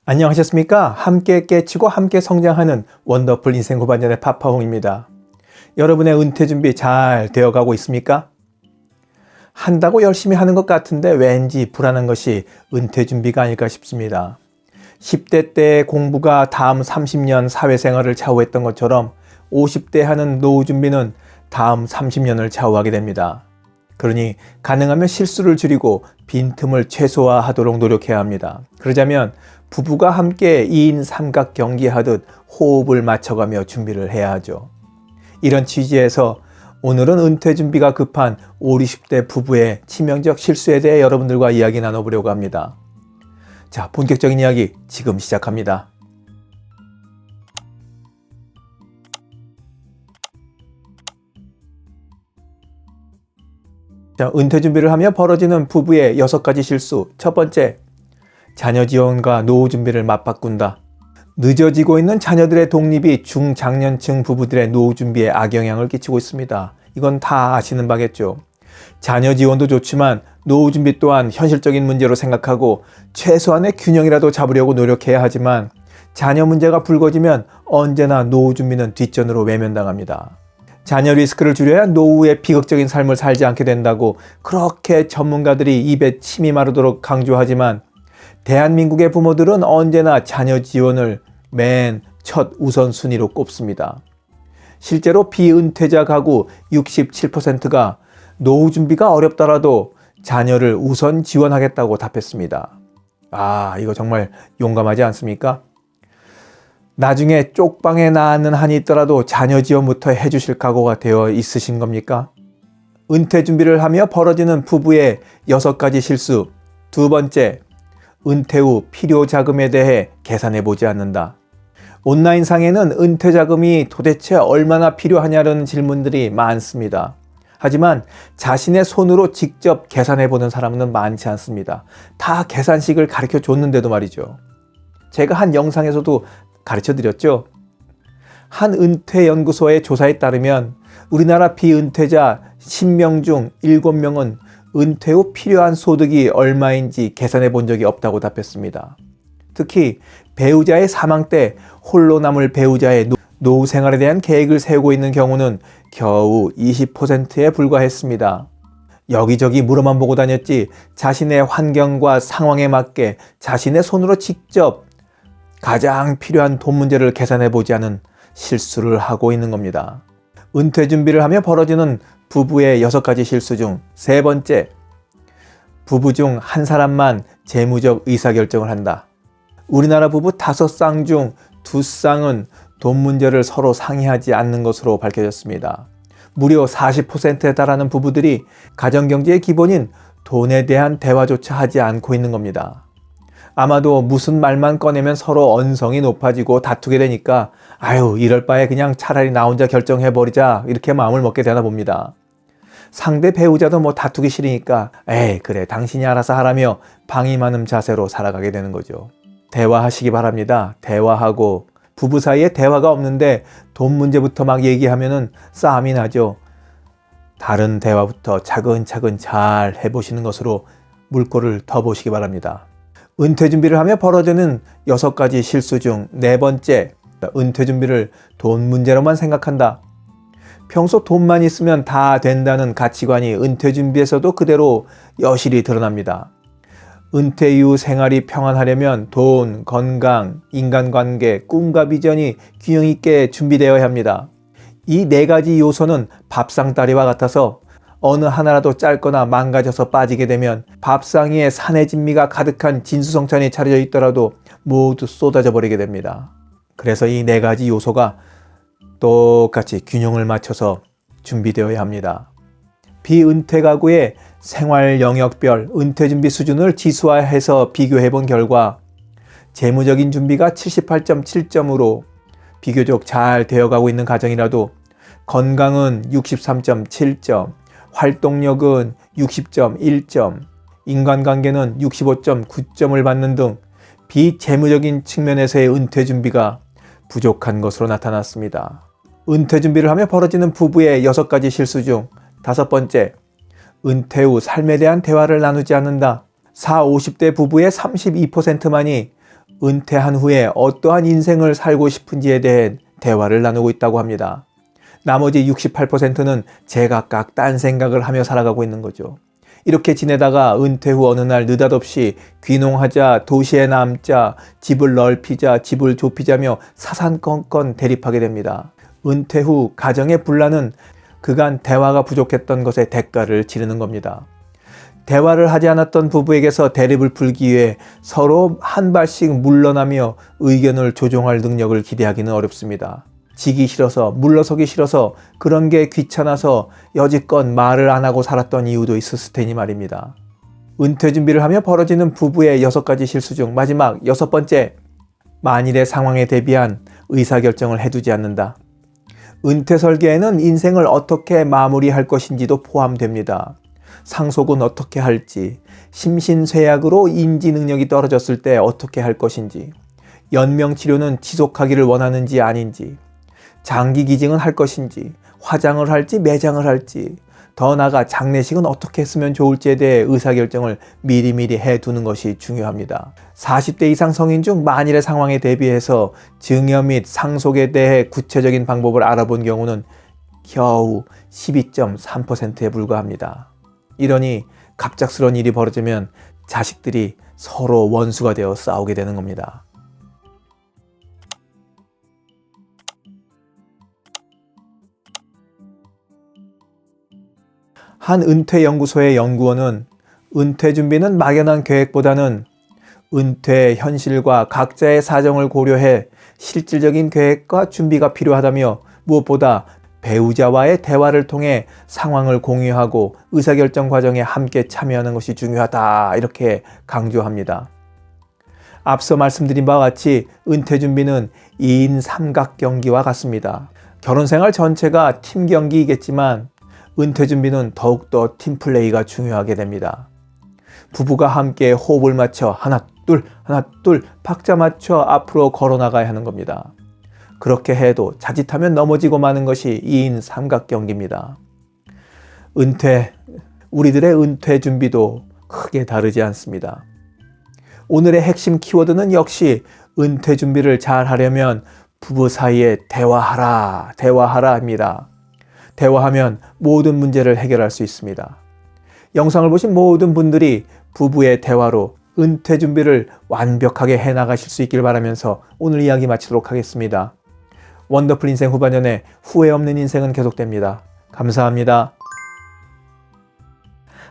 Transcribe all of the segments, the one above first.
안녕하셨습니까? 함께 깨치고 함께 성장하는 원더풀 인생 후반전의 파파홍입니다. 여러분의 은퇴 준비 잘 되어가고 있습니까? 한다고 열심히 하는 것 같은데 왠지 불안한 것이 은퇴 준비가 아닐까 싶습니다. 10대 때의 공부가 다음 30년 사회생활을 좌우했던 것처럼 50대 하는 노후 준비는 다음 30년을 좌우하게 됩니다. 그러니 가능하면 실수를 줄이고 빈틈을 최소화하도록 노력해야 합니다. 그러자면 부부가 함께 2인 삼각 경기하듯 호흡을 맞춰가며 준비를 해야 하죠. 이런 취지에서 오늘은 은퇴 준비가 급한 50, 60대 부부의 치명적 실수에 대해 여러분들과 이야기 나눠보려고 합니다. 자, 본격적인 이야기 지금 시작합니다. 자, 은퇴 준비를 하며 벌어지는 부부의 6가지 실수. 첫 번째, 자녀 지원과 노후 준비를 맞바꾼다. 늦어지고 있는 자녀들의 독립이 중장년층 부부들의 노후 준비에 악영향을 끼치고 있습니다. 이건 다 아시는 바겠죠. 자녀 지원도 좋지만 노후 준비 또한 현실적인 문제로 생각하고 최소한의 균형이라도 잡으려고 노력해야 하지만 자녀 문제가 불거지면 언제나 노후 준비는 뒷전으로 외면당합니다. 자녀 리스크를 줄여야 노후의 비극적인 삶을 살지 않게 된다고 그렇게 전문가들이 입에 침이 마르도록 강조하지만 대한민국의 부모들은 언제나 자녀 지원을 맨 첫 우선순위로 꼽습니다. 실제로 비은퇴자 가구 67%가 노후 준비가 어렵더라도 자녀를 우선 지원하겠다고 답했습니다. 이거 정말 용감하지 않습니까? 나중에 쪽방에 낳는 한이 있더라도 자녀 지원부터 해주실 각오가 되어 있으신 겁니까? 은퇴 준비를 하며 벌어지는 부부의 6가지 실수. 두 번째, 은퇴 후 필요 자금에 대해 계산해 보지 않는다. 온라인상에는 은퇴 자금이 도대체 얼마나 필요하냐는 질문들이 많습니다. 하지만 자신의 손으로 직접 계산해 보는 사람은 많지 않습니다. 다 계산식을 가르쳐 줬는데도 말이죠. 제가 한 영상에서도 가르쳐 드렸죠. 한 은퇴연구소의 조사에 따르면 우리나라 비은퇴자 10명 중 7명은 은퇴 후 필요한 소득이 얼마인지 계산해 본 적이 없다고 답했습니다. 특히 배우자의 사망 때 홀로 남을 배우자의 노후 생활에 대한 계획을 세우고 있는 경우는 겨우 20%에 불과했습니다. 여기저기 물어만 보고 다녔지 자신의 환경과 상황에 맞게 자신의 손으로 직접 가장 필요한 돈 문제를 계산해 보지 않은 실수를 하고 있는 겁니다. 은퇴 준비를 하며 벌어지는 부부의 6가지 실수 중 세 번째, 부부 중 한 사람만 재무적 의사결정을 한다. 우리나라 부부 5쌍 중 2쌍은 돈 문제를 서로 상의하지 않는 것으로 밝혀졌습니다. 무려 40%에 달하는 부부들이 가정경제의 기본인 돈에 대한 대화조차 하지 않고 있는 겁니다. 아마도 무슨 말만 꺼내면 서로 언성이 높아지고 다투게 되니까 이럴 바에 그냥 차라리 나 혼자 결정해버리자 이렇게 마음을 먹게 되나 봅니다. 상대 배우자도 다투기 싫으니까 그래 당신이 알아서 하라며 방임하는 자세로 살아가게 되는 거죠. 대화하시기 바랍니다. 대화하고 부부 사이에 대화가 없는데 돈 문제부터 막 얘기하면은 싸움이 나죠. 다른 대화부터 차근차근 잘 해보시는 것으로 물꼬를 터보시기 바랍니다. 은퇴 준비를 하며 벌어지는 6가지 실수 중 네 번째, 은퇴 준비를 돈 문제로만 생각한다. 평소 돈만 있으면 다 된다는 가치관이 은퇴 준비에서도 그대로 여실히 드러납니다. 은퇴 이후 생활이 평안하려면 돈, 건강, 인간관계, 꿈과 비전이 균형 있게 준비되어야 합니다. 이 4가지 요소는 밥상다리와 같아서 어느 하나라도 짧거나 망가져서 빠지게 되면 밥상 위에 산의 진미가 가득한 진수성찬이 차려져 있더라도 모두 쏟아져 버리게 됩니다. 그래서 이 4가지 요소가 똑같이 균형을 맞춰서 준비되어야 합니다. 비은퇴 가구의 생활 영역별 은퇴 준비 수준을 지수화해서 비교해 본 결과 재무적인 준비가 78.7점으로 비교적 잘 되어가고 있는 가정이라도 건강은 63.7점, 활동력은 60.1점, 인간관계는 65.9점을 받는 등 비재무적인 측면에서의 은퇴 준비가 부족한 것으로 나타났습니다. 은퇴 준비를 하며 벌어지는 부부의 6가지 실수 중 5번째, 은퇴 후 삶에 대한 대화를 나누지 않는다. 40, 50대 부부의 32%만이 은퇴한 후에 어떠한 인생을 살고 싶은지에 대해 대화를 나누고 있다고 합니다. 나머지 68%는 제각각 딴 생각을 하며 살아가고 있는 거죠. 이렇게 지내다가 은퇴 후 어느 날 느닷없이 귀농하자, 도시에 남자, 집을 넓히자, 집을 좁히자며 사산건건 대립하게 됩니다. 은퇴 후 가정의 분란은 그간 대화가 부족했던 것의 대가를 치르는 겁니다. 대화를 하지 않았던 부부에게서 대립을 풀기 위해 서로 한 발씩 물러나며 의견을 조정할 능력을 기대하기는 어렵습니다. 지기 싫어서, 물러서기 싫어서, 그런 게 귀찮아서 여지껏 말을 안 하고 살았던 이유도 있었을 테니 말입니다. 은퇴 준비를 하며 벌어지는 부부의 6가지 실수 중 마지막 6번째, 만일의 상황에 대비한 의사결정을 해두지 않는다. 은퇴 설계에는 인생을 어떻게 마무리할 것인지도 포함됩니다. 상속은 어떻게 할지, 심신쇠약으로 인지 능력이 떨어졌을 때 어떻게 할 것인지, 연명치료는 지속하기를 원하는지 아닌지, 장기 기증은 할 것인지, 화장을 할지 매장을 할지, 더 나아가 장례식은 어떻게 했으면 좋을지에 대해 의사결정을 미리미리 해두는 것이 중요합니다. 40대 이상 성인 중 만일의 상황에 대비해서 증여 및 상속에 대해 구체적인 방법을 알아본 경우는 겨우 12.3%에 불과합니다. 이러니 갑작스러운 일이 벌어지면 자식들이 서로 원수가 되어 싸우게 되는 겁니다. 한 은퇴연구소의 연구원은 은퇴 준비는 막연한 계획보다는 은퇴의 현실과 각자의 사정을 고려해 실질적인 계획과 준비가 필요하다며 무엇보다 배우자와의 대화를 통해 상황을 공유하고 의사결정 과정에 함께 참여하는 것이 중요하다, 이렇게 강조합니다. 앞서 말씀드린 바와 같이 은퇴 준비는 2인 삼각경기와 같습니다. 결혼생활 전체가 팀 경기이겠지만 은퇴 준비는 더욱더 팀플레이가 중요하게 됩니다. 부부가 함께 호흡을 맞춰 하나 둘 박자 맞춰 앞으로 걸어나가야 하는 겁니다. 그렇게 해도 자칫하면 넘어지고 마는 것이 2인 삼각경기입니다. 우리들의 은퇴 준비도 크게 다르지 않습니다. 오늘의 핵심 키워드는 역시 은퇴 준비를 잘 하려면 부부 사이에 대화하라입니다. 대화하면 모든 문제를 해결할 수 있습니다. 영상을 보신 모든 분들이 부부의 대화로 은퇴 준비를 완벽하게 해나가실 수 있길 바라면서 오늘 이야기 마치도록 하겠습니다. 원더풀 인생 후반년에 후회 없는 인생은 계속됩니다. 감사합니다.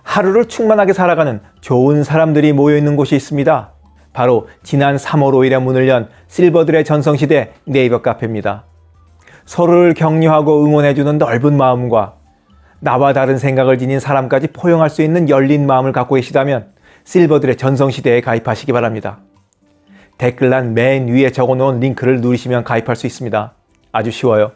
하루를 충만하게 살아가는 좋은 사람들이 모여있는 곳이 있습니다. 바로 지난 3월 5일에 문을 연 실버들의 전성시대 네이버 카페입니다. 서로를 격려하고 응원해주는 넓은 마음과 나와 다른 생각을 지닌 사람까지 포용할 수 있는 열린 마음을 갖고 계시다면 실버들의 전성시대에 가입하시기 바랍니다. 댓글란 맨 위에 적어놓은 링크를 누르시면 가입할 수 있습니다. 아주 쉬워요.